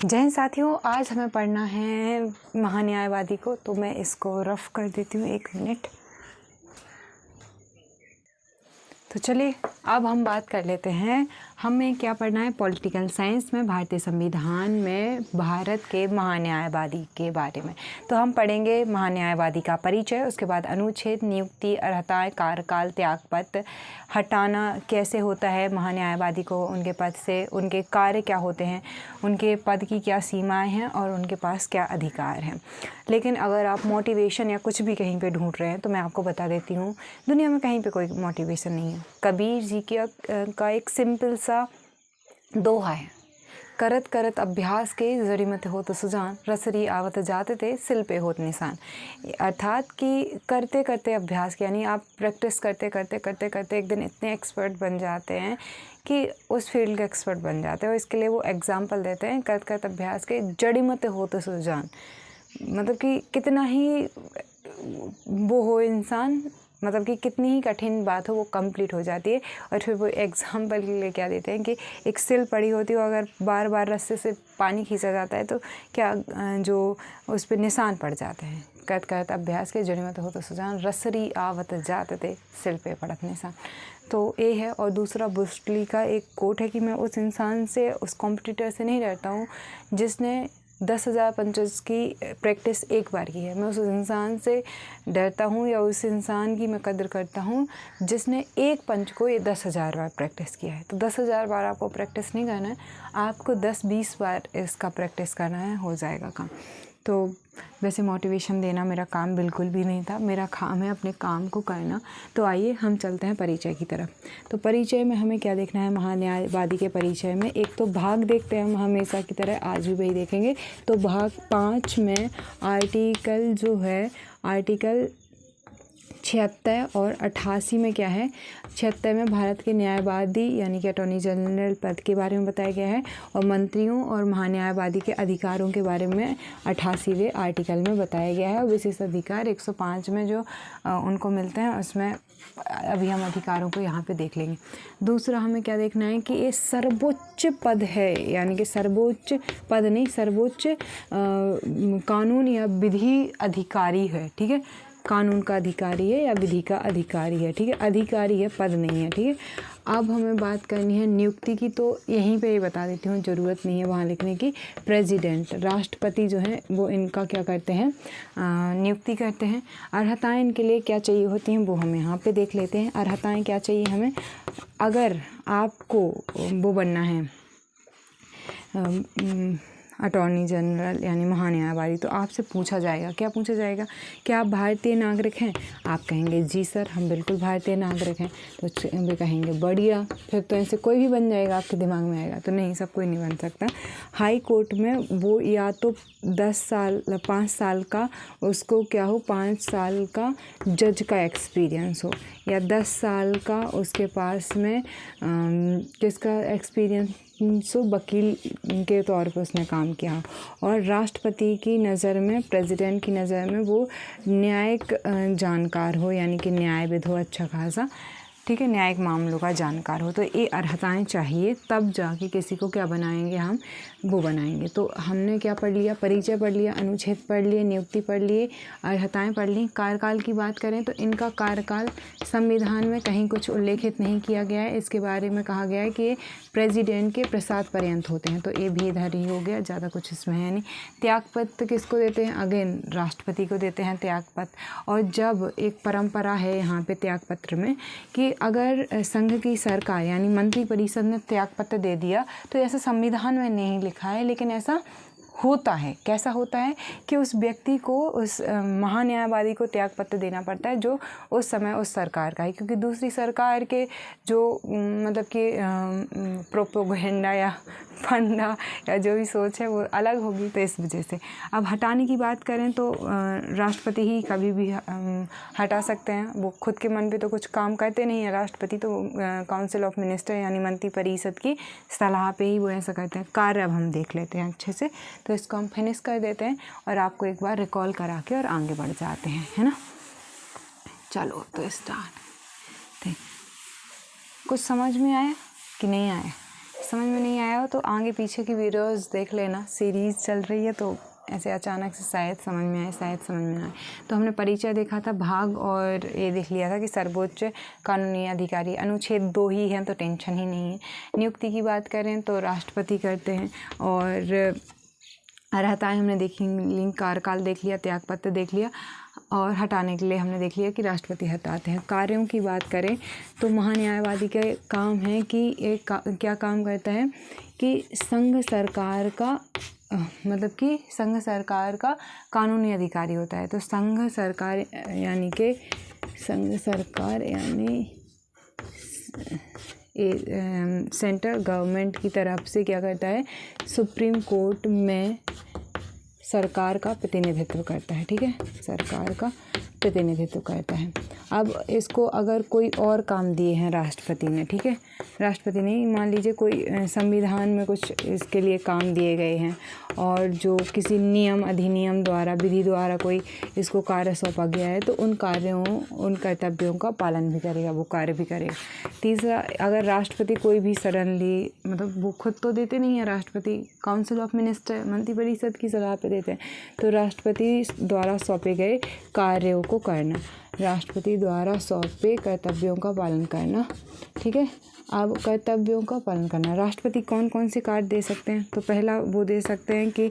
जय हिंद साथियों, आज हमें पढ़ना है महान्यायवादी को। तो मैं इसको रफ कर देती हूँ 1 मिनट। तो चलिए अब हम बात कर लेते हैं हमें क्या पढ़ना है पॉलिटिकल साइंस में, भारतीय संविधान में भारत के महान्यायवादी के बारे में। तो हम पढ़ेंगे महान्यायवादी का परिचय, उसके बाद अनुच्छेद, नियुक्ति, अर्हताएं, कार्यकाल, त्यागपत्र, हटाना कैसे होता है महान्यायवादी को उनके पद से, उनके कार्य क्या होते हैं, उनके पद की क्या सीमाएं हैं और उनके पास क्या अधिकार हैं। लेकिन अगर आप मोटिवेशन या कुछ भी कहीं पे ढूंढ रहे हैं तो मैं आपको बता देती हूँ, दुनिया में कहीं पे कोई मोटिवेशन नहीं है। कबीर जी का एक सिंपल सा दोहा है, करत करत अभ्यास के जड़ी मत होत सुजान, रसरी आवत जाते थे सिल पे होत निशान। अर्थात कि करते करते अभ्यास, यानी आप प्रैक्टिस करते करते करते करते एक दिन इतने एक्सपर्ट बन जाते हैं कि उस फील्ड के एक्सपर्ट बन जाते हैं। और इसके लिए वो एग्जाम्पल देते हैं, करत करत अभ्यास के जड़ी मत होत सुजान। मतलब कि कितना ही वो हो इंसान, मतलब कि कितनी ही कठिन बात हो वो कंप्लीट हो जाती है। और फिर वो एग्जाम्पल के लिए क्या देते हैं कि एक सिल पड़ी होती है, अगर बार बार रस्से से पानी खींचा जाता है तो क्या जो उस पर निशान पड़ जाते हैं। करत करत अभ्यास के जड़ी मत हो तो सुजान, रसरी आवत जाते थे सिल पे पड़त निशान। तो ये है। और दूसरा ब्रूस ली का एक कोट है कि मैं उस इंसान से, उस कॉम्पिटिटर से नहीं डरता हूँ जिसने 10,000 पंचेस की प्रैक्टिस एक बार की है। मैं उस इंसान से डरता हूँ या उस इंसान की मैं कदर करता हूँ जिसने एक पंच को ये 10,000 बार प्रैक्टिस किया है। तो 10,000 बार आपको प्रैक्टिस नहीं करना है, आपको 10-20 बार इसका प्रैक्टिस करना है, हो जाएगा काम। तो वैसे मोटिवेशन देना मेरा काम बिल्कुल भी नहीं था, मेरा काम है अपने काम को करना। तो आइए हम चलते हैं परिचय की तरफ। तो परिचय में हमें क्या देखना है महान्यायवादी के परिचय में, एक तो भाग देखते हैं हम हमेशा की तरह, आज भी वही देखेंगे। तो भाग 5 में आर्टिकल जो है, आर्टिकल 76 और 88 में क्या है, 76 में भारत के न्यायवादी यानी कि अटॉर्नी जनरल पद के बारे में बताया गया है, और मंत्रियों और महान्यायवादी के अधिकारों के बारे में 88वें आर्टिकल में बताया गया है। और विशेष अधिकार 105 में जो उनको मिलते हैं, उसमें अभी हम अधिकारों को यहाँ पे देख लेंगे। दूसरा हमें क्या देखना है कि ये सर्वोच्च पद है, यानी कि सर्वोच्च पद नहीं, सर्वोच्च कानून या विधि अधिकारी है। ठीक है, कानून का अधिकारी है या विधि का अधिकारी है। ठीक है, अधिकारी है, पद नहीं है। ठीक है, अब हमें बात करनी है नियुक्ति की। तो यहीं पे बता देती हूँ, ज़रूरत नहीं है वहाँ लिखने की। प्रेसिडेंट, राष्ट्रपति जो है वो इनका क्या करते हैं, नियुक्ति करते हैं। अर्हताएं इनके लिए क्या चाहिए होती हैं वो हम यहाँ पे देख लेते हैं। अर्हताएं क्या चाहिए हमें, अगर आपको वो बनना है अटॉर्नी जनरल यानी महान्यायवादी, तो आपसे पूछा जाएगा, क्या पूछा जाएगा कि आप भारतीय नागरिक हैं। आप कहेंगे जी सर हम बिल्कुल भारतीय नागरिक हैं। तो वे कहेंगे बढ़िया, फिर तो ऐसे कोई भी बन जाएगा, आपके दिमाग में आएगा। तो नहीं, सब कोई नहीं बन सकता। हाई कोर्ट में वो या तो 5 साल का उसको क्या हो, 5 साल का जज का एक्सपीरियंस हो, या 10 साल का उसके पास में किसका एक्सपीरियंस हो, वकील के तौर पर उसने काम किया। और राष्ट्रपति की नज़र में, प्रेसिडेंट की नज़र में वो न्यायिक जानकार हो, यानी कि न्यायविद हो अच्छा खासा। ठीक है, न्यायिक मामलों का जानकार हो। तो ये अर्हताएं चाहिए, तब जाके किसी को क्या बनाएंगे हम, वो बनाएंगे। तो हमने क्या पढ़ लिया, परिचय पढ़ लिया, अनुच्छेद पढ़ लिए, नियुक्ति पढ़ लिए, अर्हताएं पढ़ ली। कार्यकाल की बात करें तो इनका कार्यकाल संविधान में कहीं कुछ उल्लेखित नहीं किया गया है। इसके बारे में कहा गया है कि ये प्रेसिडेंट के प्रसाद पर्यंत होते हैं। तो ये भी इधर ही हो गया, ज़्यादा कुछ इसमें है नहीं। त्यागपत्र किसको देते हैं, अगेन राष्ट्रपति को देते हैं त्यागपत्र। और जब एक परंपरा है यहाँ पे त्यागपत्र में कि अगर संघ की सरकार यानी मंत्रिपरिषद ने त्यागपत्र दे दिया, तो ऐसा संविधान में नहीं लिखा है, लेकिन ऐसा होता है। कैसा होता है कि उस व्यक्ति को, उस महान्यायवादी को त्यागपत्र देना पड़ता है जो उस समय उस सरकार का है, क्योंकि दूसरी सरकार के जो मतलब कि प्रोपोगेंडा या फंडा या जो भी सोच है वो अलग होगी, तो इस वजह से। अब हटाने की बात करें तो राष्ट्रपति ही कभी भी हटा सकते हैं। वो खुद के मन पे तो कुछ काम करते नहीं है राष्ट्रपति, तो काउंसिल ऑफ मिनिस्टर यानी मंत्रिपरिषद की सलाह पे ही वो ऐसा करते हैं। कार्य अब हम देख लेते हैं अच्छे से, तो इसको हम फिनिश कर देते हैं और आपको एक बार रिकॉल करा के और आगे बढ़ जाते हैं, है ना। चलो तो स्टार्ट। कुछ समझ में आया कि नहीं आया, समझ में नहीं आया हो तो आगे पीछे की वीडियोस देख लेना, सीरीज़ चल रही है तो ऐसे अचानक से शायद समझ में आए, शायद समझ में आए। तो हमने परिचय देखा था, भाग, और ये देख लिया था कि सर्वोच्च कानूनी अधिकारी, अनुच्छेद 2 ही हैं तो टेंशन ही नहीं है। नियुक्ति की बात करें तो राष्ट्रपति करते हैं, और अर्हताएँ हमने देखी ली, कार्यकाल देख लिया, त्यागपत्र देख लिया, और हटाने के लिए हमने देख लिया कि राष्ट्रपति हटाते हैं। कार्यों की बात करें तो महान्यायवादी का काम है कि क्या काम करता है कि संघ सरकार का मतलब कि संघ सरकार का कानूनी अधिकारी होता है। तो संघ सरकार यानी सेंट्रल गवर्नमेंट की तरफ से क्या करता है, सुप्रीम कोर्ट में सरकार का प्रतिनिधित्व करता है। ठीक है, सरकार का प्रतिनिधित्व करता है। अब इसको अगर कोई और काम दिए हैं राष्ट्रपति ने, ठीक है, राष्ट्रपति ने मान लीजिए कोई संविधान में कुछ इसके लिए काम दिए गए हैं, और जो किसी नियम, अधिनियम द्वारा, विधि द्वारा कोई इसको कार्य सौंपा गया है तो उन कार्यों, उन कर्तव्यों का पालन भी करेगा, वो कार्य भी करेगा। तीसरा, अगर राष्ट्रपति कोई भी सडनली, मतलब वो खुद तो देते नहीं है, राष्ट्रपति काउंसिल ऑफ मिनिस्टर, मंत्रिपरिषद की सलाह पे देते हैं, तो राष्ट्रपति द्वारा सौंपे गए कार्यों को करना, राष्ट्रपति द्वारा सौंपे कर्तव्यों का पालन करना। ठीक है, अब कर्तव्यों का पालन करना, राष्ट्रपति कौन कौन से कार्य दे सकते हैं? तो पहला वो दे सकते हैं कि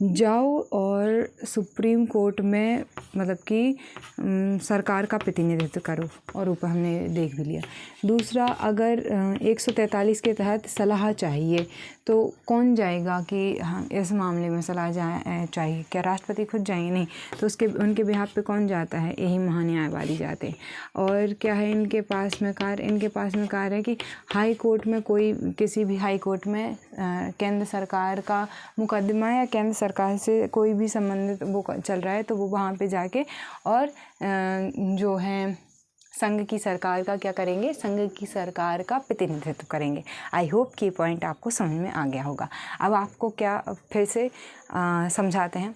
जाओ और सुप्रीम कोर्ट में मतलब कि सरकार का प्रतिनिधित्व करो, और ऊपर हमने देख भी लिया। दूसरा, अगर 143 के तहत सलाह चाहिए तो कौन जाएगा कि हाँ इस मामले में सलाह चाहिए, क्या राष्ट्रपति खुद जाएंगे? नहीं, तो उनके बिहाफ पे कौन जाता है? यही महान्यायवादी जाते हैं। और क्या है इनके पास में कार्य? इनके पास में कार्य है कि हाई कोर्ट में किसी भी हाई कोर्ट में केंद्र सरकार का मुकदमा या केंद्र सरकार से कोई भी संबंधित वो चल रहा है तो वो वहाँ पे जाके और जो है संघ की सरकार का क्या करेंगे? संघ की सरकार का प्रतिनिधित्व करेंगे। आई होप कि पॉइंट आपको समझ में आ गया होगा। अब आपको क्या फिर से समझाते हैं।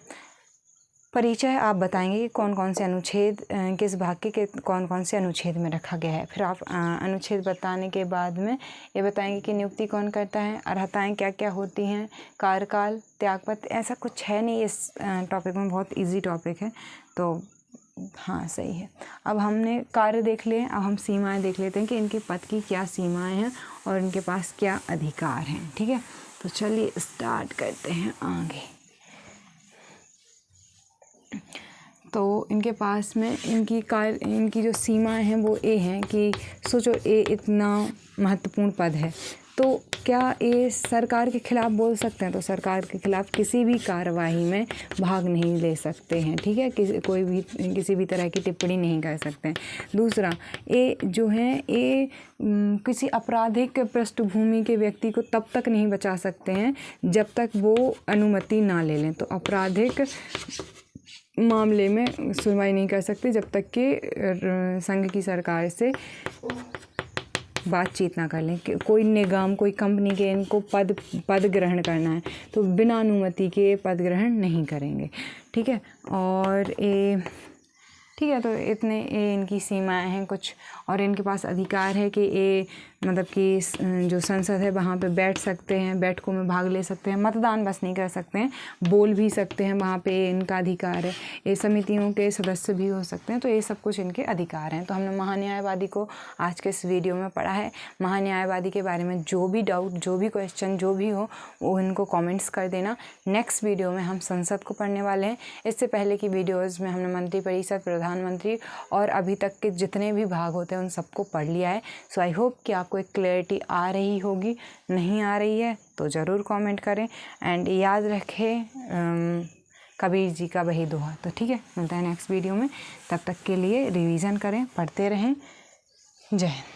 परिचय आप बताएंगे कि कौन कौन से अनुच्छेद किस भाग के कौन कौन से अनुच्छेद में रखा गया है। फिर आप अनुच्छेद बताने के बाद में ये बताएंगे कि नियुक्ति कौन करता है, अर्हताएँ क्या क्या होती हैं, कार्यकाल, त्यागपत्र, ऐसा कुछ है नहीं इस टॉपिक में, बहुत इजी टॉपिक है। तो हाँ सही है। अब हमने कार्य देख लिए, अब हम सीमाएं देख लेते हैं कि इनके पद की क्या सीमाएं हैं और इनके पास क्या अधिकार हैं। ठीक है, तो चलिए स्टार्ट करते हैं आगे। तो इनके पास में इनकी जो सीमाएं हैं वो ये हैं कि सोचो ये इतना महत्वपूर्ण पद है, तो क्या ये सरकार के खिलाफ बोल सकते हैं? तो सरकार के खिलाफ किसी भी कार्रवाई में भाग नहीं ले सकते हैं। ठीक है, किसी भी तरह की टिप्पणी नहीं कर सकते हैं। दूसरा, ये जो है ये किसी आपराधिक पृष्ठभूमि के व्यक्ति को तब तक नहीं बचा सकते हैं जब तक वो अनुमति ना ले लें। तो आपराधिक मामले में सुनवाई नहीं कर सकते जब तक कि संघ की सरकार से बातचीत ना कर लें। कोई निगम, कोई कंपनी के इनको पद ग्रहण करना है तो बिना अनुमति के पद ग्रहण नहीं करेंगे। ठीक है, और ठीक है, तो इतने इनकी सीमाएं हैं कुछ। और इनके पास अधिकार है कि ये मतलब कि जो संसद है वहाँ पे बैठ सकते हैं, बैठकों में भाग ले सकते हैं, मतदान बस नहीं कर सकते हैं, बोल भी सकते हैं, वहाँ पे इनका अधिकार है। ये समितियों के सदस्य भी हो सकते हैं। तो ये सब कुछ इनके अधिकार हैं। तो हमने महान्यायवादी को आज के इस वीडियो में पढ़ा है। महान्यायवादी के बारे में जो भी डाउट, जो भी क्वेश्चन, जो भी हो वो इनको कॉमेंट्स कर देना। नेक्स्ट वीडियो में हम संसद को पढ़ने वाले हैं। इससे पहले की वीडियोज़ में हमने मंत्रिपरिषद, प्रधानमंत्री और अभी तक के जितने भी भाग होते हैं उन सबको पढ़ लिया है। सो आई होप कि आपको एक क्लैरिटी आ रही होगी। नहीं आ रही है तो ज़रूर कमेंट करें एंड याद रखें कबीर जी का वही दोहा। तो ठीक है, मिलता है नेक्स्ट वीडियो में। तब तक के लिए रिवीजन करें, पढ़ते रहें। जय हिंद।